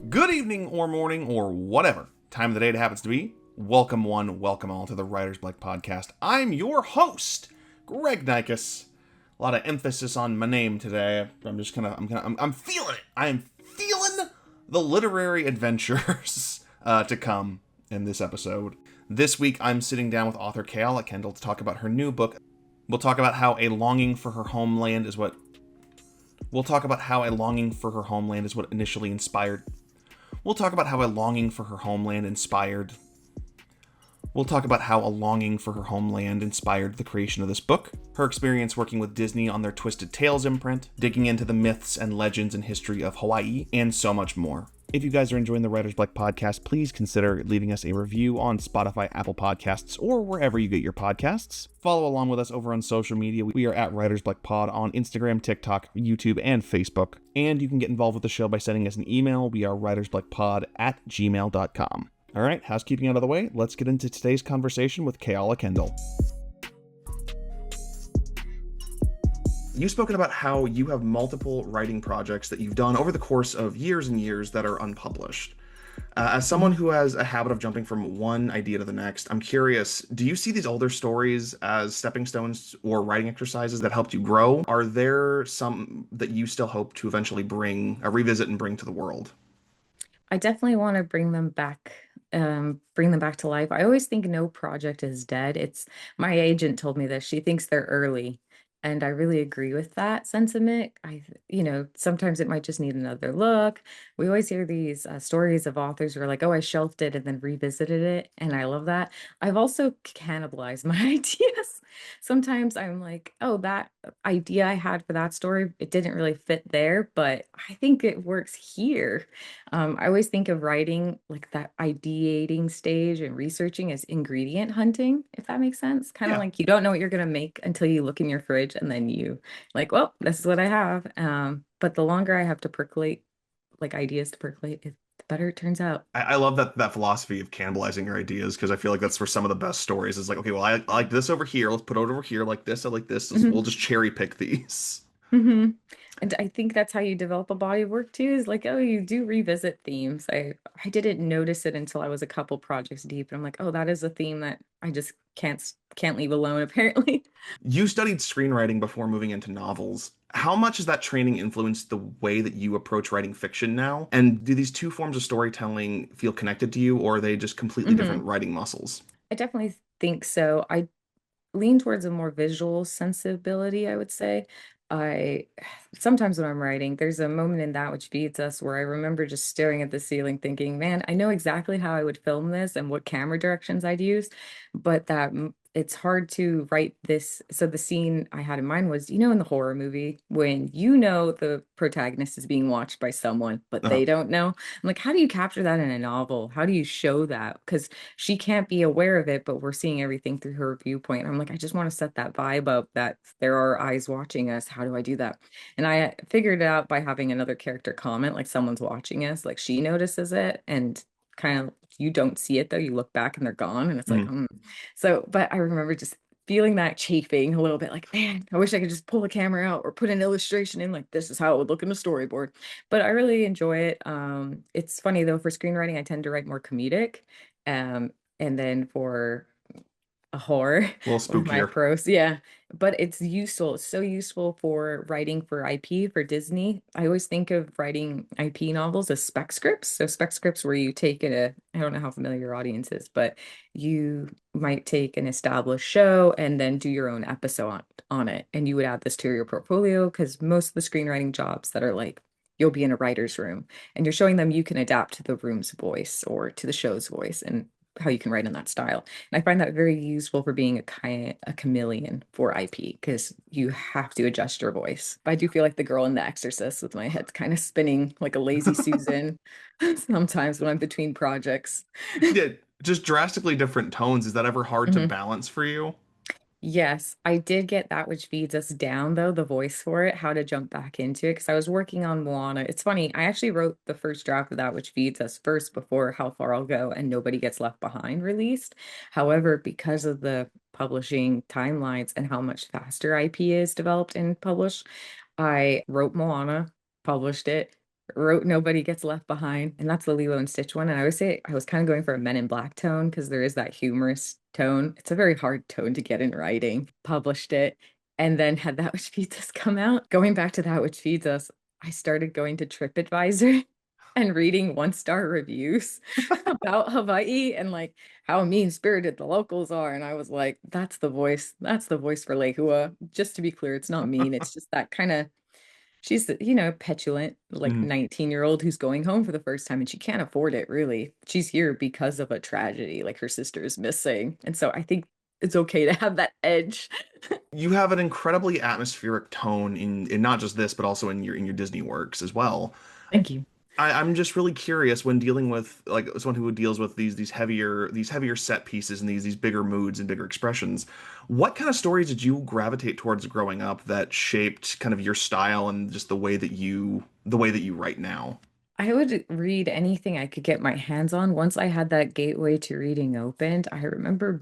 Good evening or morning or whatever time of the day it happens to be. Welcome one, welcome all to the Writer's Block podcast. I'm your host, Greg Nykus. A lot of emphasis on my name today. I'm feeling it. I am feeling the literary adventures to come in this episode. This week, I'm sitting down with author Keala Kendall to talk about her new book. We'll talk about how a longing for her homeland is what initially inspired. We'll talk about how a longing for her homeland inspired the creation of this book, her experience working with Disney on their Twisted Tales imprint, digging into the myths and legends and history of Hawaii, and so much more. If you guys are enjoying the Writer's Block podcast, please consider leaving us a review on Spotify, Apple Podcasts, or wherever you get your podcasts. Follow along with us over on social media. We are at Writer's Block Pod on Instagram, TikTok, YouTube, and Facebook. And you can get involved with the show by sending us an email. We are writersblockpod@gmail.com. All right, housekeeping out of the way, let's get into today's conversation with Keala Kendall. You've spoken about how you have multiple writing projects that you've done over the course of years and years that are unpublished. As someone who has a habit of jumping from one idea to the next, I'm curious, do you see these older stories as stepping stones or writing exercises that helped you grow? Are there some that you still hope to eventually revisit and bring to the world? I definitely want to bring them back to life. I always think no project is dead. It's my agent told me this. She thinks they're early. And I really agree with that sentiment. Sometimes it might just need another look. We always hear these stories of authors who are like, oh, I shelved it and then revisited it. And I love that. I've also cannibalized my ideas. Sometimes I'm like, oh, that idea I had for that story, it didn't really fit there, but I think it works here. I always think of writing like that ideating stage and researching as ingredient hunting, if that makes sense. Kind of Yeah. like you don't know what you're going to make until you look in your fridge and then you like, well, this is what I have. But the longer I have to percolate, like ideas to percolate, the better it turns out. I love that philosophy of cannibalizing your ideas because I feel like that's where some of the best stories is like, okay, well, I like this over here. Let's put it over here like this. I like this. We'll just cherry pick these. hmm And I think that's how you develop a body of work too, is like, oh, you do revisit themes. I didn't notice it until I was a couple projects deep, and I'm like, oh, that is a theme that I just can't leave alone, apparently. You studied screenwriting before moving into novels. How much has that training influenced the way that you approach writing fiction now? And do these two forms of storytelling feel connected to you, or are they just completely different hmm writing muscles? I definitely think so. I lean towards a more visual sensibility, I would say. I sometimes when I'm writing, there's a moment in That Which Feeds Us where I remember just staring at the ceiling thinking, man, I know exactly how I would film this and what camera directions I'd use, but it's hard to write this. So the scene I had in mind was, in the horror movie when the protagonist is being watched by someone, but Uh, they don't know. I'm like, how do you capture that in a novel? How do you show that? Because she can't be aware of it, but we're seeing everything through her viewpoint. I'm like, I just want to set that vibe up that there are eyes watching us. How do I do that? And I figured it out by having another character comment, like someone's watching us, like she notices it and kind of you don't see it though. You look back and they're gone, and it's like, mhm. So, but I remember just feeling that chafing a little bit like, man, I wish I could just pull the camera out or put an illustration in, like this is how it would look in a storyboard. But I really enjoy it. It's funny though, for screenwriting, I tend to write more comedic. Um, and then for a horror A little with my spookier. prose. Yeah. But it's useful. It's so useful for writing for IP for Disney. I always think of writing IP novels as spec scripts. So spec scripts where you take I don't know how familiar your audience is, but you might take an established show and then do your own episode on it. And you would add this to your portfolio because most of the screenwriting jobs that are like you'll be in a writer's room and you're showing them you can adapt to the room's voice or to the show's voice and how you can write in that style. And I find that very useful for being a chameleon for IP because you have to adjust your voice. But I do feel like the girl in The Exorcist with my head kind of spinning like a lazy Susan sometimes when I'm between projects. Yeah, just drastically different tones. Is that ever hard to Mhm. balance for you? Yes, I did get That Which Feeds Us down, though, the voice for it, how to jump back into it, because I was working on Moana. It's funny, I actually wrote the first draft of That Which Feeds Us first before How Far I'll Go and Nobody Gets Left Behind released. However, because of the publishing timelines and how much faster IP is developed and published, I wrote Moana, published it, wrote Nobody Gets Left Behind, and that's the Lilo and Stitch one. And I would say I was kind of going for a Men in Black tone because there is that humorous tone. It's a very hard tone to get in writing. Published it, and then had That Which Feeds Us come out. Going back to That Which Feeds Us, I started going to TripAdvisor and reading one-star reviews about Hawaii and like how mean-spirited the locals are. And I was like, that's the voice. That's the voice for Lehua. Just to be clear, it's not mean. It's just that kind of she's, petulant, like Mhm. 19-year-old who's going home for the first time and she can't afford it, really. She's here because of a tragedy, like her sister is missing. And so I think it's okay to have that edge. You have an incredibly atmospheric tone in not just this, but also in your Disney works as well. Thank you. I'm just really curious when dealing with like someone who deals with these heavier set pieces and these bigger moods and bigger expressions. What kind of stories did you gravitate towards growing up that shaped kind of your style and just the way that you write now? I would read anything I could get my hands on. Once I had that gateway to reading opened, I remember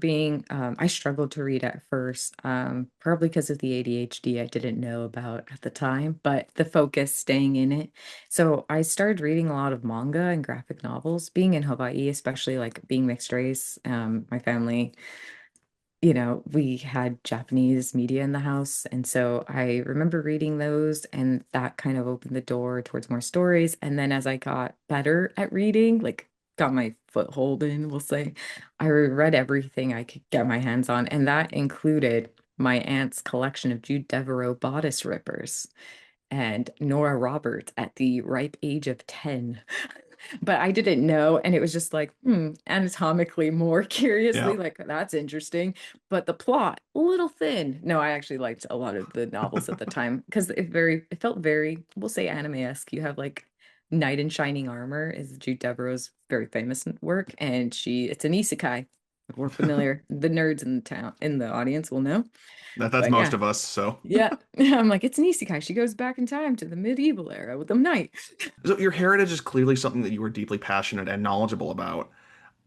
I struggled to read at first, probably because of the ADHD I didn't know about at the time, but the focus staying in it. So I started reading a lot of manga and graphic novels, being in Hawaii, especially like being mixed race. My family we had Japanese media in the house. And so I remember reading those, and that kind of opened the door towards more stories. And then as I got better at reading, like got my foothold in, we'll say, I read everything I could get my hands on. And that included my aunt's collection of Jude Deveraux bodice rippers and Nora Roberts at the ripe age of 10. But I didn't know. And it was just like, anatomically, more curiously, Yeah. like, that's interesting. But the plot, a little thin. No, I actually liked a lot of the novels at the time because it felt very, we'll say anime-esque. You have like Knight in Shining Armor is Jude Deveraux's very famous work. And it's an isekai. If we're familiar, the nerds in the audience will know. That's But most yeah, of us, so. yeah. I'm like, it's an isekai. She goes back in time to the medieval era with the knight. So your heritage is clearly something that you were deeply passionate and knowledgeable about.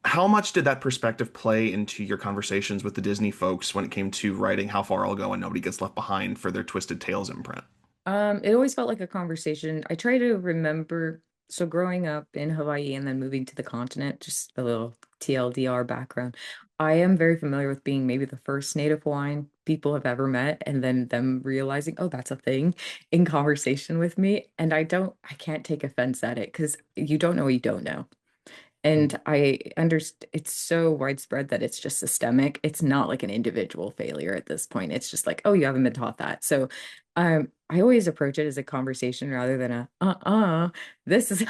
How much did that perspective play into your conversations with the Disney folks when it came to writing How Far I'll Go and Nobody Gets Left Behind for their Twisted Tales imprint? It always felt like a conversation. I try to remember, so growing up in Hawaii and then moving to the continent, just a little TLDR background. I am very familiar with being maybe the first native Hawaiian people have ever met, and then them realizing, oh, that's a thing in conversation with me. And I can't take offense at it because you don't know what you don't know. And I understand it's so widespread that it's just systemic. It's not like an individual failure at this point. It's just like, oh, you haven't been taught that. So I always approach it as a conversation rather than this is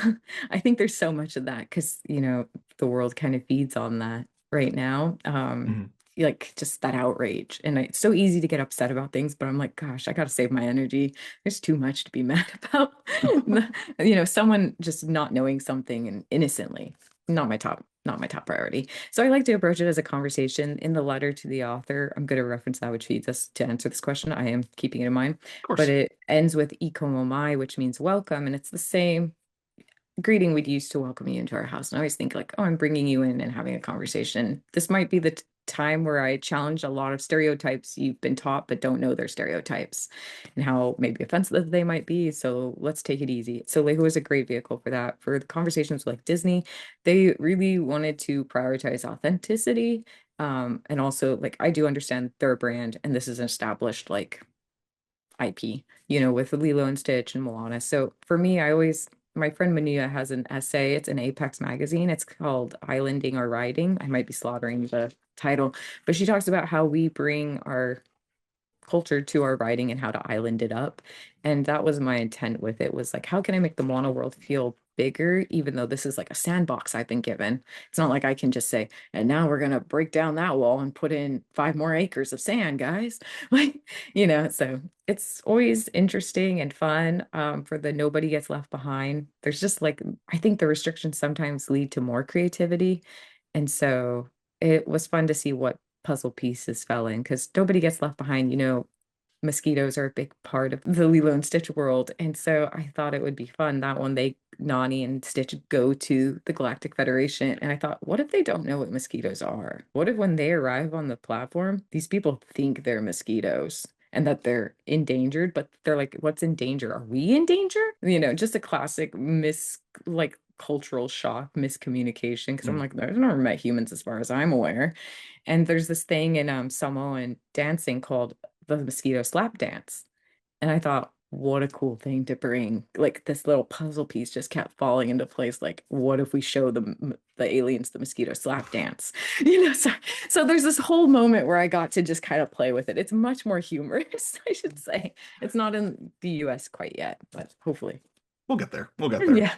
I think there's so much of that because the world kind of feeds on that right now. Mhm. Like just that outrage. And it's so easy to get upset about things, but I'm like, gosh, I gotta save my energy. There's too much to be mad about. Someone just not knowing something and innocently not my top priority. So I like to approach it as a conversation. In the letter to the author, I'm going to reference that, which feeds us to answer this question. I am keeping it in mind, Of but course. it ends with ikomomai, which means welcome, and it's the same greeting we'd use to welcome you into our house. And I always think like, oh, I'm bringing you in and having a conversation. This might be the time where I challenge a lot of stereotypes you've been taught but don't know they're stereotypes and how maybe offensive they might be. So let's take it easy. So Lego is a great vehicle for that. For the conversations with like Disney, they really wanted to prioritize authenticity. And also like I do understand their brand and this is an established like IP, with Lilo and Stitch and Moana. So for me, my friend Mania has an essay. It's in Apex magazine. It's called Islanding or Riding. I might be slaughtering the title, but she talks about how we bring our culture to our writing and how to island it up. And that was my intent with it was like, how can I make the Moana world feel bigger, even though this is like a sandbox I've been given? It's not like I can just say, and now we're gonna break down that wall and put in 5 more acres of sand, guys. Like, so it's always interesting and fun for the nobody gets left behind. There's just like, I think the restrictions sometimes lead to more creativity. And so it was fun to see what puzzle pieces fell in because nobody gets left behind. Mosquitoes are a big part of the Lilo and Stitch world. And so I thought it would be fun that when Nani and Stitch go to the Galactic Federation. And I thought, what if they don't know what mosquitoes are? What if when they arrive on the platform, these people think they're mosquitoes? and that they're endangered, but they're like, what's in danger? Are we in danger? Just a classic like cultural shock, miscommunication. Because I'm Mm. like, I've never met humans as far as I'm aware. And there's this thing in Samoan dancing called the mosquito slap dance. And I thought, what a cool thing to bring. Like this little puzzle piece just kept falling into place. Like, what if we show the aliens the mosquito slap dance? So there's this whole moment where I got to just kind of play with it. It's much more humorous, I should say. It's not in the US quite yet, but hopefully. We'll get there. We'll get there. Yeah.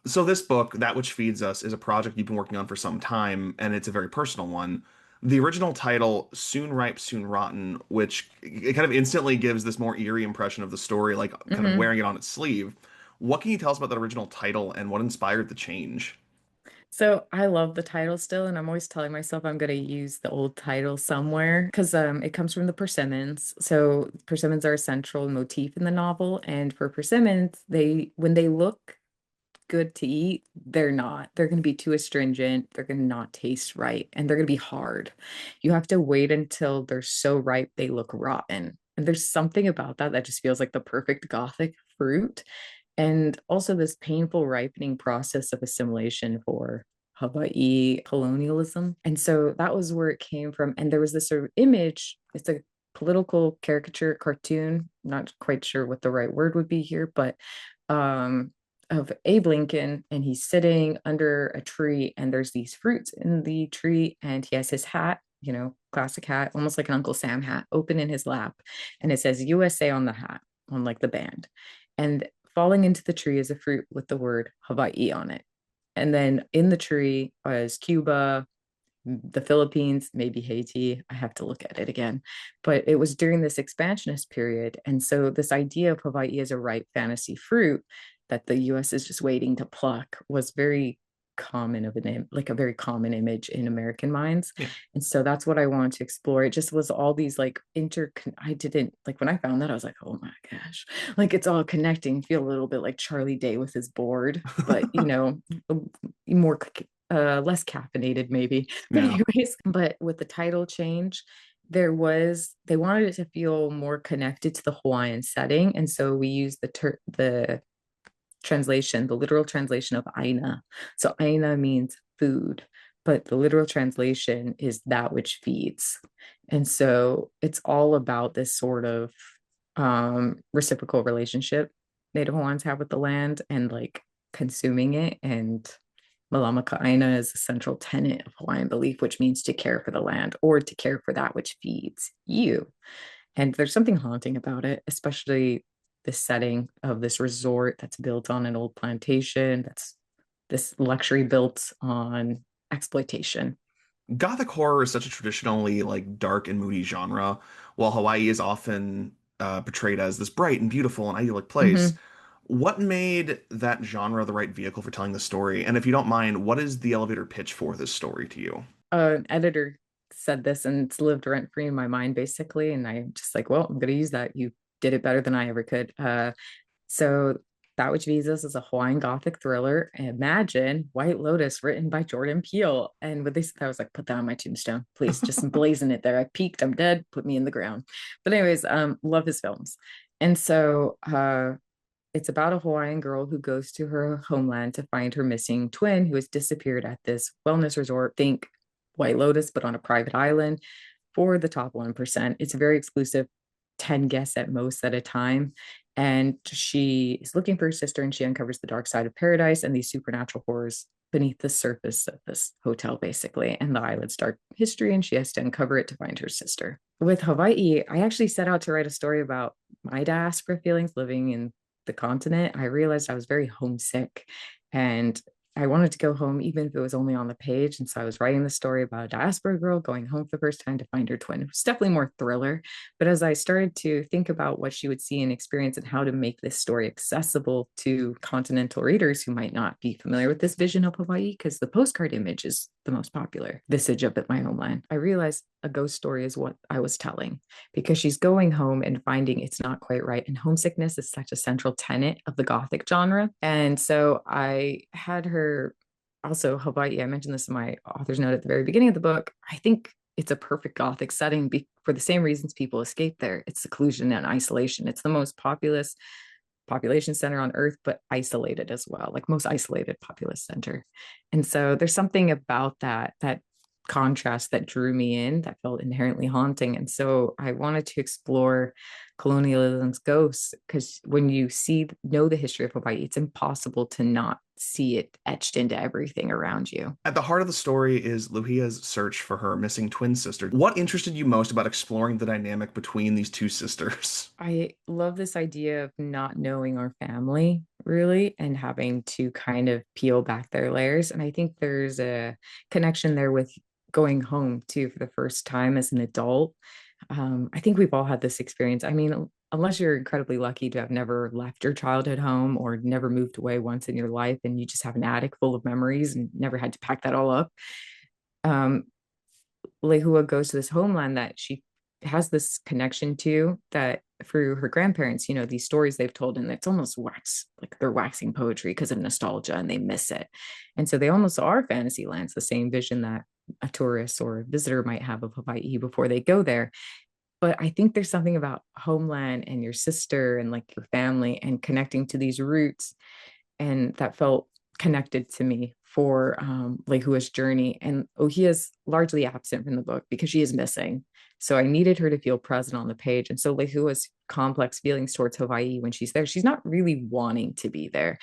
So this book, That Which Feeds Us, is a project you've been working on for some time, and it's a very personal one. The original title, Soon Ripe, Soon Rotten, which it kind of instantly gives this more eerie impression of the story, like kind of hmm wearing it on its sleeve. What can you tell us about that original title and what inspired the change? So I love the title still, and I'm always telling myself I'm going to use the old title somewhere because it comes from the persimmons. So persimmons are a central motif in the novel, and for persimmons, they when they look good to eat, they're not. They're going to be too astringent. They're going to not taste right, and they're going to be hard. You have to wait until they're so ripe they look rotten. And there's something about that that just feels like the perfect Gothic fruit. And also this painful ripening process of assimilation for Hawaii colonialism. And so that was where it came from. And there was this sort of image, it's a political caricature cartoon, not quite sure what the right word would be here, but um of Abe Lincoln, and he's sitting under a tree, and there's these fruits in the tree, and he has his hat, classic hat, almost like an Uncle Sam hat, open in his lap, and it says USA on the hat, on like the band. And falling into the tree is a fruit with the word Hawaii on it. And then in the tree was Cuba, the Philippines, maybe Haiti. I have to look at it again. But it was during this expansionist period. And so this idea of Hawaii as a ripe fantasy fruit that the US is just waiting to pluck was very common of like a very common image in American minds. Yeah. And so that's what I wanted to explore. It just was all these like I didn't like when I found that I was like, oh my gosh, like it's all connecting. Feel a little bit like Charlie Day with his board, but more less caffeinated maybe. But Yeah. anyways, but with the title change, they wanted it to feel more connected to the Hawaiian setting, and so we used the translation, the literal translation of aina. So aina means food, but the literal translation is that which feeds. And so it's all about this sort of reciprocal relationship Native Hawaiians have with the land and like consuming it. And Malama Ka'aina is a central tenet of Hawaiian belief, which means to care for the land or to care for that which feeds you. And there's something haunting about it, especially the setting of this resort that's built on an old plantation, that's this luxury built on exploitation. Gothic horror is such a traditionally like dark and moody genre, while Hawaii is often portrayed as this bright and beautiful and idyllic place. Mhm. What made that genre the right vehicle for telling the story? And if you don't mind, what is the elevator pitch for this story to you? An editor said this and it's lived rent free in my mind basically. And I'm just like, well, I'm going to use that. You did it better than I ever could. So That Which Feeds Us is a Hawaiian Gothic thriller. Imagine White Lotus written by Jordan Peele. And when they said that, I was like, put that on my tombstone, please. Just emblazon it there. I peaked, I'm dead, put me in the ground. But anyways, love his films. And so it's about a Hawaiian girl who goes to her homeland to find her missing twin who has disappeared at this wellness resort. Think White Lotus, but on a private island for the top 1%. It's very exclusive, 10 guests at most at a time. And she is looking for her sister, and she uncovers the dark side of paradise and these supernatural horrors beneath the surface of this hotel, basically, and the island's dark history. And she has to uncover it to find her sister. With Hawaii, I actually set out to write a story about my diaspora feelings living in the continent. I realized I was very homesick and I wanted to go home, even if it was only on the page. And so I was writing the story about a diaspora girl going home for the first time to find her twin. It was definitely more thriller. But as I started to think about what she would see and experience and how to make this story accessible to continental readers who might not be familiar with this vision of Hawaii, because the postcard image is the most popular visage of it, my homeland, I realized a ghost story is what I was telling because she's going home and finding it's not quite right. And homesickness is such a central tenet of the Gothic genre. And so I had her also Hawaii. I mentioned this in my author's note at the very beginning of the book. I think it's a perfect Gothic setting for the same reasons people escape there. It's seclusion and isolation. It's the most populous population center on earth, but isolated as well, like most isolated populous center. And so there's something about that contrast that drew me in, that felt inherently haunting. And so I wanted to explore colonialism's ghosts, because when you know the history of Hawaii, it's impossible to not see it etched into everything around you. At the heart of the story is Luhia's search for her missing twin sister. What interested you most about exploring the dynamic between these two sisters? I love this idea of not knowing our family really and having to kind of peel back their layers. And I think there's a connection there with going home too for the first time as an adult. I think we've all had this experience. I mean, unless you're incredibly lucky to have never left your childhood home or never moved away once in your life and you just have an attic full of memories and never had to pack that all up. Um, Lehua goes to this homeland that she has this connection to, that through her grandparents, these stories they've told, and it's almost like they're waxing poetry because of nostalgia and they miss it. And so they almost are fantasy lands, the same vision that a tourist or a visitor might have of Hawaii before they go there. But I think there's something about homeland and your sister and like your family and connecting to these roots, and that felt connected to me for Lehua's journey. And Ohia is largely absent from the book because she is missing. So I needed her to feel present on the page. And so Lehua's complex feelings towards Hawaii when she's there, she's not really wanting to be there.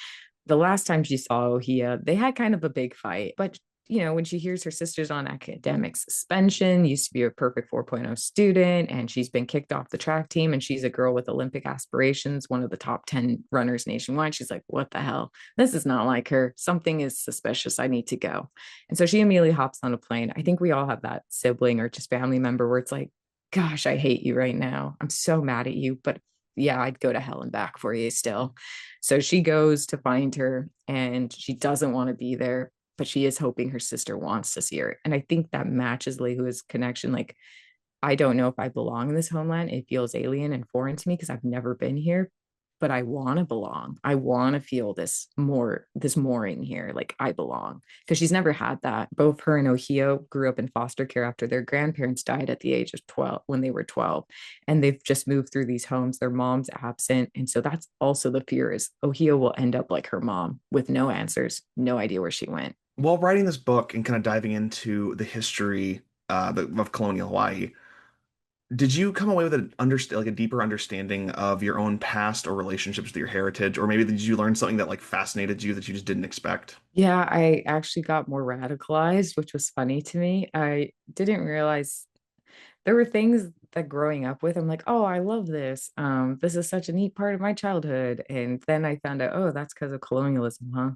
The last time she saw Ohia, they had kind of a big fight, but when she hears her sister's on academic suspension, used to be a perfect 4.0 student, and she's been kicked off the track team, and she's a girl with Olympic aspirations, one of the top 10 runners nationwide. She's like, what the hell? This is not like her. Something is suspicious. I need to go. And so she immediately hops on a plane. I think we all have that sibling or just family member where it's like, gosh, I hate you right now. I'm so mad at you, but yeah, I'd go to hell and back for you still. So she goes to find her, and she doesn't want to be there, but she is hoping her sister wants to see her. And I think that matches Lehua's connection. Like, I don't know if I belong in this homeland. It feels alien and foreign to me because I've never been here, but I want to belong. I want to feel this mooring here. Like I belong, because she's never had that. Both her and Ohio grew up in foster care after their grandparents died at the age of 12, when they were 12. And they've just moved through these homes. Their mom's absent. And so that's also the fear, is Ohio will end up like her mom with no answers, no idea where she went. While writing this book and kind of diving into the history of colonial Hawaii, did you come away with like a deeper understanding of your own past or relationships with your heritage, or maybe did you learn something that like fascinated you that you just didn't expect? Yeah, I actually got more radicalized, which was funny to me. I didn't realize there were things that growing up with, I'm like, oh, I love this. This is such a neat part of my childhood. And then I found out, oh, that's because of colonialism, huh?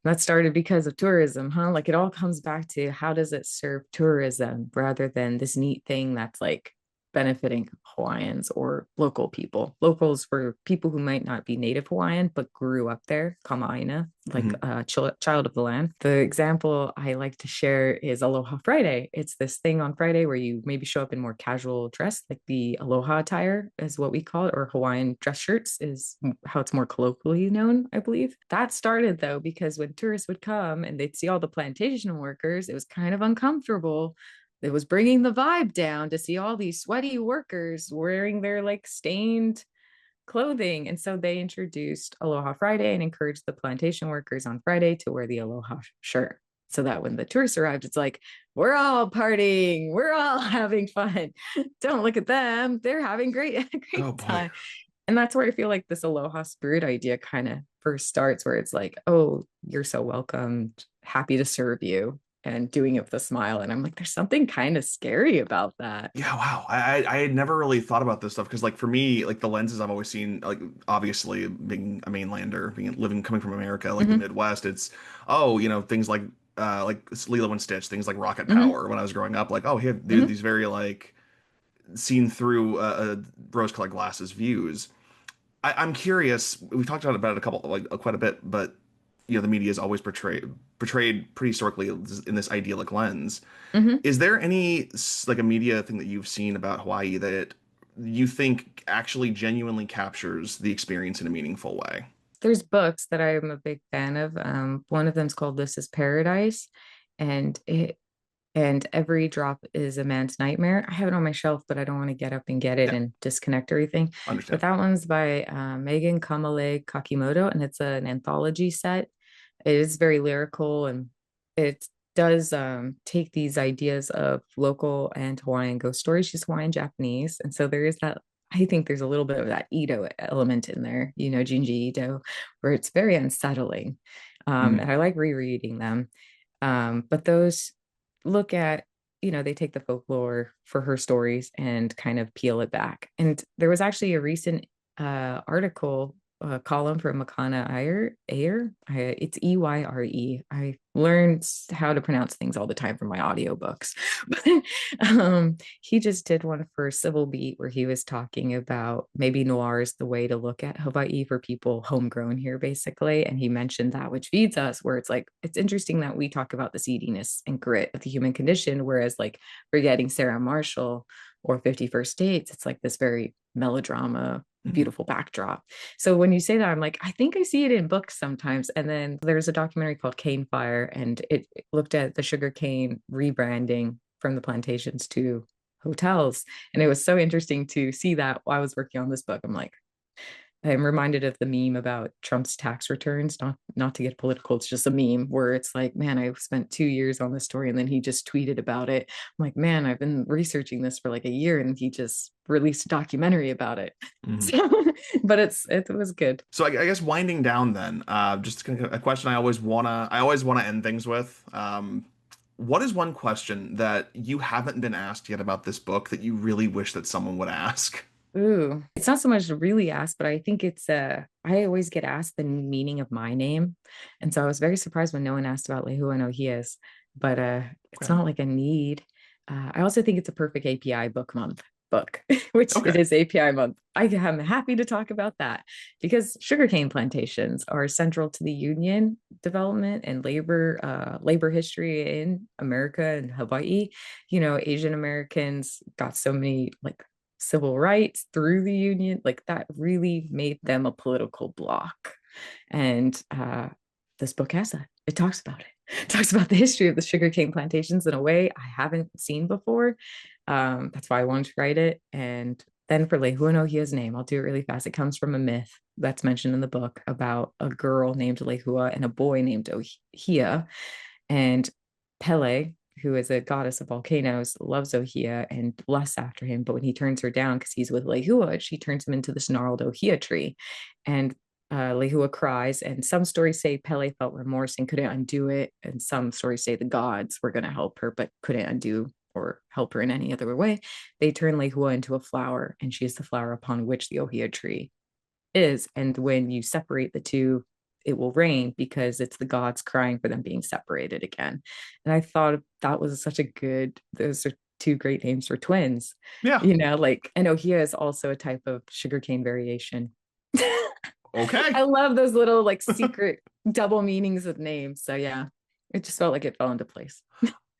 That started because of tourism, huh? Like it all comes back to how does it serve tourism rather than this neat thing that's like benefiting Hawaiians or local people. Locals were people who might not be native Hawaiian, but grew up there, Kamaaina, like Mhm. a child of the land. The example I like to share is Aloha Friday. It's this thing on Friday where you maybe show up in more casual dress, like the Aloha attire is what we call it, or Hawaiian dress shirts is how it's more colloquially known, I believe. That started though, because when tourists would come and they'd see all the plantation workers, it was kind of uncomfortable. It was bringing the vibe down to see all these sweaty workers wearing their like stained clothing. And so they introduced Aloha Friday and encouraged the plantation workers on Friday to wear the Aloha shirt. So that when the tourists arrived, it's like, we're all partying, we're all having fun. Don't look at them. They're having a Oh great boy. time. And that's where I feel like this Aloha spirit idea kind of first starts, where it's like, oh, you're so welcome, happy to serve you, and doing it with a smile. And I'm like, there's something kind of scary about that. Yeah, wow. I had never really thought about this stuff because like for me, like the lenses I've always seen, like obviously being a mainlander, being living coming from America, like the Hmm. Midwest, it's things like Lilo and Stitch, things like Rocket Hmm. Power when I was growing up, like oh here dude, Hmm. these very like seen through rose-colored glasses views. I'm curious. We've talked about it a couple like quite a bit, but the media is always portrayed pretty historically in this idyllic lens. Hmm. Is there any like a media thing that you've seen about Hawaii that you think actually genuinely captures the experience in a meaningful way? There's books that I'm a big fan of. One of them's called This is Paradise. And and every drop is a man's nightmare. I have it on my shelf, but I don't want to get up and get it Yeah, and disconnect everything. But understand. that one's by Megan Kamale Kakimoto, and it's an anthology set. It is very lyrical, and it does take these ideas of local and Hawaiian ghost stories. She's Hawaiian Japanese, and so there is that. I think there's a little bit of that Ito element in there, Junji Ito, where it's very unsettling. Mhm. And I like rereading them. But those look at, they take the folklore for her stories and kind of peel it back. And there was actually a recent article, column from Makana Ayer. It's Eyre. I learned how to pronounce things all the time from my audiobooks. He just did one for Civil Beat where he was talking about maybe noir is the way to look at Hawaii for people homegrown here, basically. And he mentioned that, which feeds us, where it's like, it's interesting that we talk about the seediness and grit of the human condition, whereas like forgetting Sarah Marshall or 51st Dates, it's like this very melodrama, Mhm. beautiful backdrop. So when you say that, I'm like, I think I see it in books sometimes. And then there's a documentary called Cane Fire, and it looked at the sugarcane rebranding from the plantations to hotels. And it was so interesting to see that while I was working on this book. I'm reminded of the meme about Trump's tax returns, not to get political, it's just a meme where it's like, man, I spent 2 years on this story and then he just tweeted about it. I'm like, man, I've been researching this for like a year and he just released a documentary about it. Mhm. So, but it was good. So I guess winding down then, just kind of a question I always wanna end things with. What is one question that you haven't been asked yet about this book that you really wish that someone would ask? Ooh, it's not so much to really ask, but I think I always get asked the meaning of my name. And so I was very surprised when no one asked about Lehua no Hias, but it's Okay. not like a need. I also think it's a perfect API book, which Okay. it is API month. I am happy to talk about that because sugarcane plantations are central to the union development and labor history in America and Hawaii. Asian Americans got so many like civil rights through the union, like that really made them a political bloc. And this book has that. It talks about it. It talks about the history of the sugarcane plantations in a way I haven't seen before. That's why I wanted to write it. And then for Lehua no Hia's name, I'll do it really fast. It comes from a myth that's mentioned in the book about a girl named Lehua and a boy named Ohia. And Pele, who is a goddess of volcanoes, loves Ohia and lusts after him. But when he turns her down because he's with Lehua, she turns him into this gnarled Ohia tree. And Lehua cries. And some stories say Pele felt remorse and couldn't undo it. And some stories say the gods were going to help her, but couldn't undo or help her in any other way. They turn Lehua into a flower, and she is the flower upon which the Ohia tree is. And when you separate the two, it will rain because it's the gods crying for them being separated again. And I thought that was those are two great names for twins. Yeah. Like, and Ohia is also a type of sugarcane variation. Okay. I love those little like secret double meanings of names. So yeah, it just felt like it fell into place.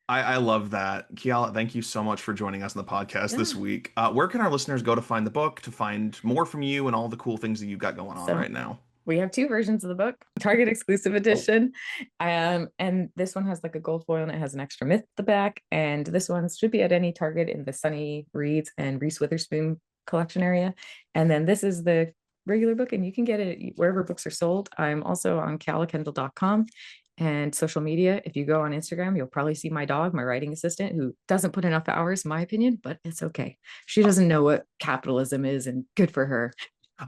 I love that. Keala, thank you so much for joining us on the podcast this Yeah. week. Where can our listeners go to find the book, to find more from you and all the cool things that you've got going on So right now? we have two versions of the book, Target exclusive edition. And this one has like a gold foil and it has an extra myth at the back. And this one should be at any Target in the Sunny Reads and Reese Witherspoon collection area. And then this is the regular book, and you can get it wherever books are sold. I'm also on kealakendall.com and social media. If you go on Instagram, you'll probably see my dog, my writing assistant, who doesn't put enough hours, in my opinion, but it's okay. She doesn't know what capitalism is, and good for her.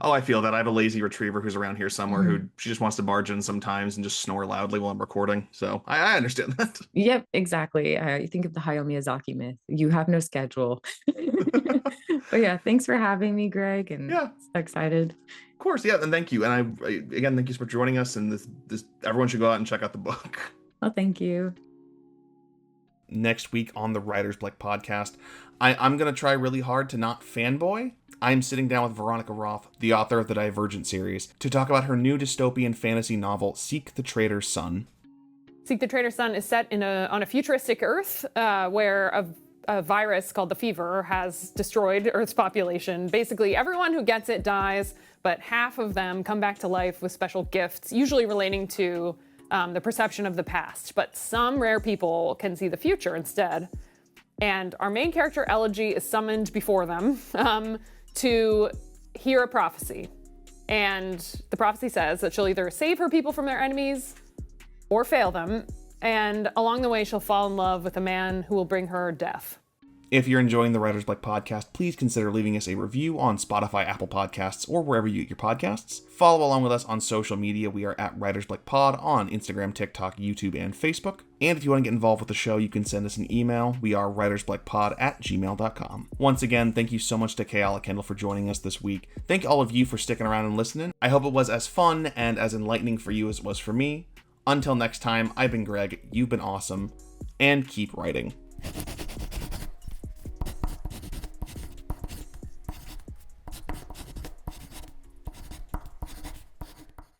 Oh, I feel that. I have a lazy retriever who's around here somewhere who Mhm. she just wants to barge in sometimes and just snore loudly while I'm recording. So I understand that. Yep, exactly. You think of the Hayao Miyazaki myth. You have no schedule. But yeah, thanks for having me, Greg, and Yeah, so excited. of course. Yeah, and thank you. And again, thank you for joining us. And this everyone should go out and check out the book. Well, thank you. Next week on the Writer's Black podcast, I'm going to try really hard to not fanboy. I'm sitting down with Veronica Roth, the author of the Divergent series, to talk about her new dystopian fantasy novel, Seek the Traitor's Son. Seek the Traitor's Son is set on a futuristic Earth where a virus called the fever has destroyed Earth's population. Basically, everyone who gets it dies, but half of them come back to life with special gifts, usually relating to the perception of the past. But some rare people can see the future instead. And our main character, Elegy, is summoned before them to hear a prophecy. And the prophecy says that she'll either save her people from their enemies or fail them. And along the way, she'll fall in love with a man who will bring her death. If you're enjoying the Writer's Block podcast, please consider leaving us a review on Spotify, Apple Podcasts, or wherever you get your podcasts. Follow along with us on social media. We are at Writer's Block Pod on Instagram, TikTok, YouTube, and Facebook. And if you want to get involved with the show, you can send us an email. We are writersblockpod@gmail.com. Once again, thank you so much to Keala Kendall for joining us this week. Thank all of you for sticking around and listening. I hope it was as fun and as enlightening for you as it was for me. Until next time, I've been Greg, you've been awesome, and keep writing.